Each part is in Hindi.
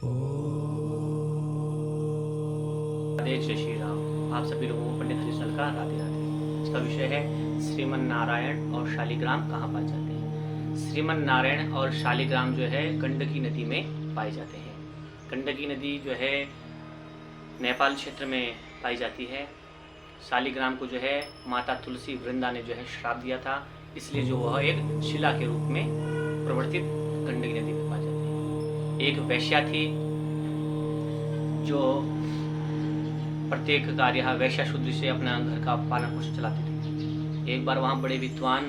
जय श्री राम। आप सभी लोगों को पंडित हरिशंकर का राधे राधे। इसका विषय है श्रीमन नारायण और शालिग्राम कहाँ पाए जाते हैं। श्रीमन नारायण और शालिग्राम जो है गंडकी नदी में पाए जाते हैं। गंडकी नदी जो है नेपाल क्षेत्र में पाई जाती है। शालिग्राम को जो है माता तुलसी वृंदा ने जो है श्राप दिया था, इसलिए जो वह एक शिला के रूप में प्रवर्तित गंडकी नदी में पाई जाती है। एक वैश्या थी जो प्रत्येक कार्य वैश्या शुद्ध से अपना घर का पालन पोषण चलाती थी। एक बार वहाँ बड़े विद्वान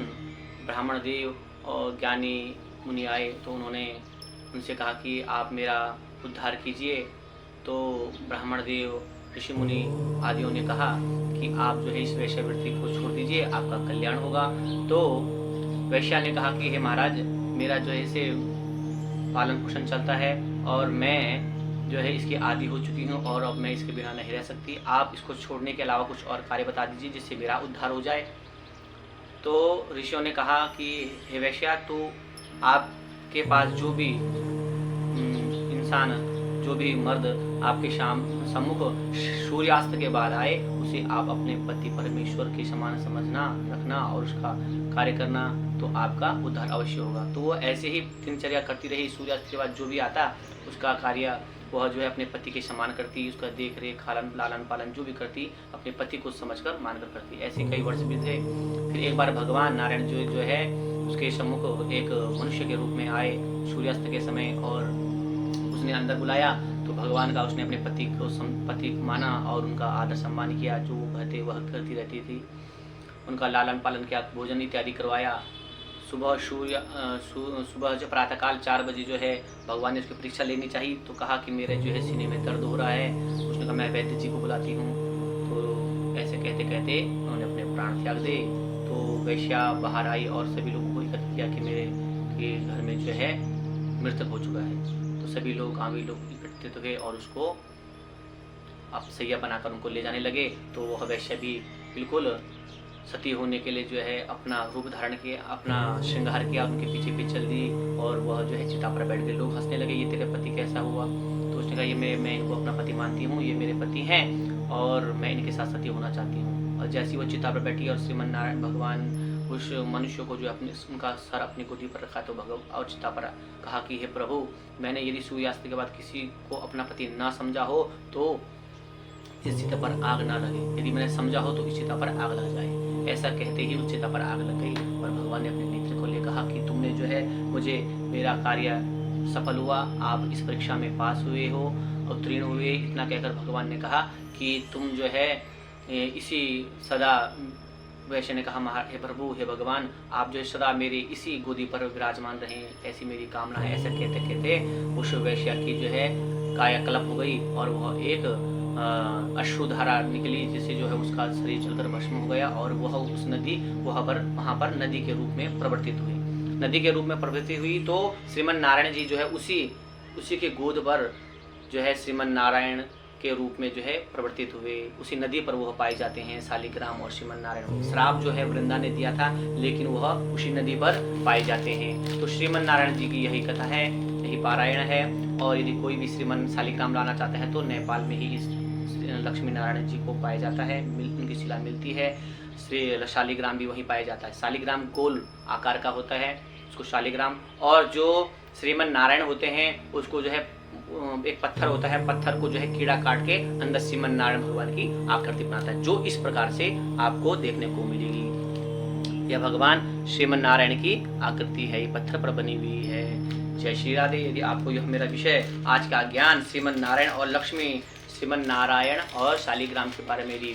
ब्राह्मण देव और ज्ञानी मुनि आए, तो उन्होंने उनसे कहा कि आप मेरा उद्धार कीजिए। तो ब्राह्मण देव ऋषि मुनि आदियों ने कहा कि आप जो है इस वैश्यावृत्ति को छोड़ दीजिए, आपका कल्याण होगा। तो वैश्या ने कहा कि हे महाराज, मेरा जो है इसे पालन पोषण चलता है और मैं जो है इसकी आदी हो चुकी हूँ और अब मैं इसके बिना नहीं रह सकती। आप इसको छोड़ने के अलावा कुछ और कार्य बता दीजिए जिससे मेरा उद्धार हो जाए। तो ऋषियों ने कहा कि हे वैश्या, तो आपके पास जो भी इंसान, जो भी मर्द आपके सम्मुख सूर्यास्त के बाद आए, उसे आप अपने पति परमेश्वर के समान समझना, रखना और उसका कार्य करना, तो आपका उद्धार अवश्य होगा। तो वो ऐसे ही दिनचर्या करती रही। सूर्यास्त के बाद जो भी आता उसका कार्य वह जो है अपने पति के समान करती, उसका देख रेख, लालन पालन जो भी करती अपने पति को समझकर मानकर करती। ऐसे कई वर्ष बीत गए। फिर एक बार भगवान नारायण जो है उसके सम्मुख एक मनुष्य के रूप में आए सूर्यास्त के समय, और उसने अंदर बुलाया। तो भगवान का उसने अपने पति को माना और उनका आदर सम्मान किया। जो वो कहते वह करती रहती थी। उनका लालन पालन किया, भोजन इत्यादि करवाया। सुबह जो प्रातःकाल 4 बजे जो है भगवान ने उसकी परीक्षा लेनी चाहिए। तो कहा कि मेरे जो है सीने में दर्द हो रहा है। उसने कहा मैं वैद्य जी को बुलाती हूँ। तो ऐसे कहते कहते उन्होंने अपने प्राण त्याग दे। तो वैश्या बाहर आई और सभी लोगों को एकत्र किया कि मेरे के घर में जो है मृतक हो चुका है। तो सभी लोग, गाँवी लोग इकट्ठित हुए और उसको अब सैया बनाकर उनको ले जाने लगे। तो वह वैश्या भी बिल्कुल सती होने के लिए जो है अपना रूप धारण किया, अपना श्रृंगार किया, उनके पीछे पीछे चल दी और वह जो है चिता पर बैठ गए। लोग हंसने लगे, ये तेरे पति कैसा हुआ। तो उसने कहा ये मैं इनको अपना पति मानती हूँ, ये मेरे पति हैं और मैं इनके साथ सती होना चाहती हूँ। और जैसी वो चिता पर बैठी और श्रीमन नारायण भगवान उस मनुष्य को जो अपने उनका सर अपनी गोदी पर रखा, तो भगवान और चिता पर कहा कि हे प्रभु, मैंने यदि सूर्यास्त के बाद किसी को अपना पति ना समझा हो तो इस चिता पर आग ना लगे, यदि मैंने समझा हो तो इस चिता पर आग लग जाए। ऐसा कहते ही उस चिता पर आग लग गई और भगवान ने अपने नेत्र को ले कहा कि तुमने जो है मुझे, मेरा कार्य सफल हुआ, आप इस परीक्षा में पास हुए हो, उत्तीर्ण हुए। इतना कहकर भगवान ने कहा कि तुम जो है इसी सदा, वैश्य ने कहा हे प्रभु, हे भगवान, आप जो है सदा मेरी इसी गोदी पर विराजमान रहें, ऐसी मेरी कामना है। ऐसा कहते कहते उस वैश्या की जो है कायाकल्प हो गई और वह एक अश्रुधारा निकली, जिससे जो है उसका शरीर जलकर भस्म हो गया और वह उस नदी वहाँ पर नदी के रूप में प्रवर्तित हुई। नदी के रूप में प्रवर्तित हुई तो श्रीमन नारायण जी जो है उसी के गोद पर जो है श्रीमन नारायण के रूप में जो है प्रवर्तित हुए। उसी नदी पर वह पाए जाते हैं, शालिग्राम और श्रीमन नारायण। श्राप जो है वृंदा ने दिया था, लेकिन वह उसी नदी पर पाए जाते हैं। तो श्रीमन नारायण जी की यही कथा है, यही पारायण है। और यदि कोई भी श्रीमन शालिग्राम लाना चाहता है तो नेपाल में ही इस लक्ष्मी नारायण जी को पाया जाता है, उनकी शिला मिलती है। श्री शालिग्राम भी वहीं पाया जाता है। शालिग्राम गोल आकार का होता है, उसको शालिग्राम। और जो श्रीमन नारायण होते हैं उसको जो है एक पत्थर होता है, पत्थर को जो है कीड़ा काट के अंदर श्रीमन नारायण भगवान की आकृति बनाता है, जो इस प्रकार से आपको देखने को मिलेगी। यह भगवान श्रीमन नारायण की आकृति है, ये पत्थर पर बनी हुई है। जय श्री राधे। यदि आपको यह मेरा विषय आज का ज्ञान श्रीमन नारायण और लक्ष्मी, श्रीमन नारायण और शालिग्राम के बारे में मेरी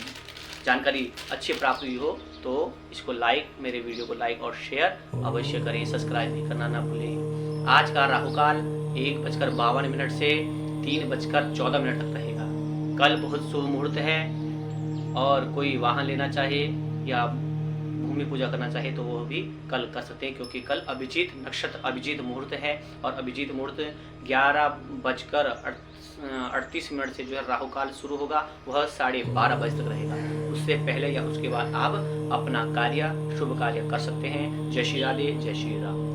जानकारी अच्छी प्राप्त हुई हो तो इसको मेरे वीडियो को लाइक और शेयर अवश्य करें। सब्सक्राइब भी करना ना भूलें। आज का राहुकाल 1:52 से 3:14 तक रहेगा। कल बहुत शुभ मुहूर्त है और कोई वाहन लेना चाहे या भूमि पूजा करना चाहे तो वो भी कल कर सकते हैं, क्योंकि कल अभिजीत नक्षत्र, अभिजीत मुहूर्त है। और अभिजीत मुहूर्त 11:38 से जो है राहुकाल शुरू होगा, वह 12:30 बजे तक रहेगा। उससे पहले या उसके बाद आप अपना कार्य, शुभ कार्य कर सकते हैं। जय श्री राधे, जय श्री राम।